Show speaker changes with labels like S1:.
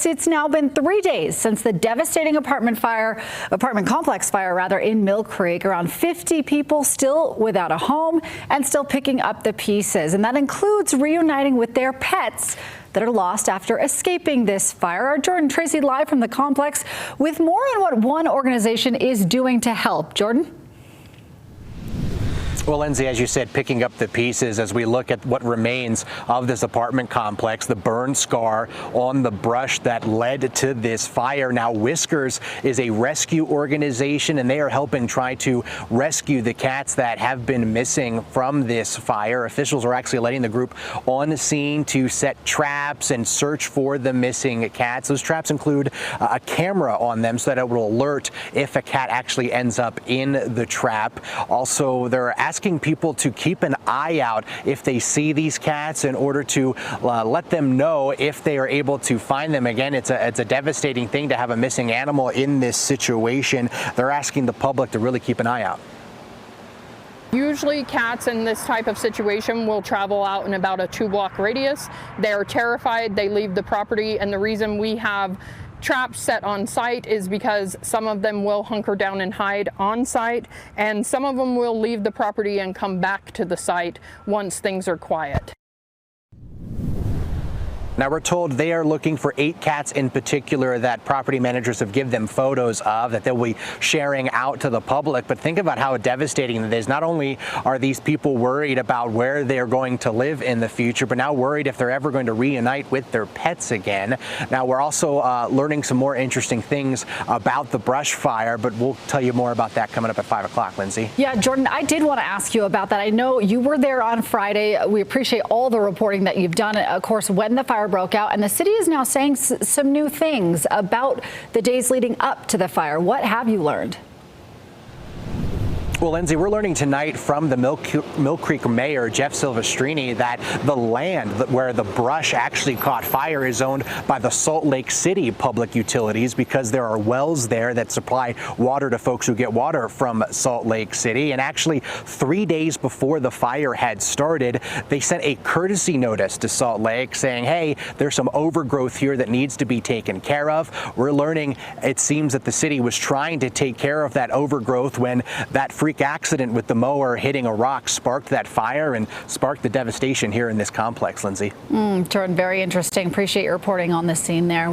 S1: it's now been 3 days since the devastating apartment complex fire in Millcreek. Around 50 people still without a home and still picking up the pieces. And that includes reuniting with their pets that are lost after escaping this fire. Our Jordan Tracy live from the complex with more on what one organization is doing to help. Jordan?
S2: Well, Lindsay, as you said, picking up the pieces as we look at what remains of this apartment complex, the burn scar on the brush that led to this fire. Now, Whiskers is a rescue organization, and they are helping try to rescue the cats that have been missing from this fire. Officials are actually letting the group on the scene to set traps and search for the missing cats. Those traps include a camera on them so that it will alert if a cat actually ends up in the trap. Also, they're asking people to keep an eye out if they see these cats in order to let them know if they are able to find them. Again, it's a devastating thing to have a missing animal in this situation. They're asking the public to really keep an eye out.
S3: Usually cats in this type of situation will travel out in about a 2-block radius. They are terrified, they leave the property, and the reason we have traps set on site is because some of them will hunker down and hide on site, and some of them will leave the property and come back to the site once things are quiet.
S2: Now, we're told they are looking for 8 cats in particular that property managers have given them photos of that they'll be sharing out to the public. But think about how devastating it is. Not only are these people worried about where they're going to live in the future, but now worried if they're ever going to reunite with their pets again. Now, we're also learning some more interesting things about the brush fire, but we'll tell you more about that coming up at 5 o'clock, Lindsay.
S1: Yeah, Jordan, I did want to ask you about that. I know you were there on Friday. We appreciate all the reporting that you've done, of course, when the fire broke out, and the city is now saying some new things about the days leading up to the fire. What have you learned?
S2: Well, Lindsay, we're learning tonight from the Millcreek mayor, Jeff Silvestrini, that the land where the brush actually caught fire is owned by the Salt Lake City Public Utilities because there are wells there that supply water to folks who get water from Salt Lake City. And actually, 3 days before the fire had started, they sent a courtesy notice to Salt Lake saying, hey, there's some overgrowth here that needs to be taken care of. We're learning it seems that the city was trying to take care of that overgrowth when that freak accident with the mower hitting a rock sparked that fire and sparked the devastation here in this complex, Lindsay.
S1: Jordan, very interesting. Appreciate your reporting on this scene there.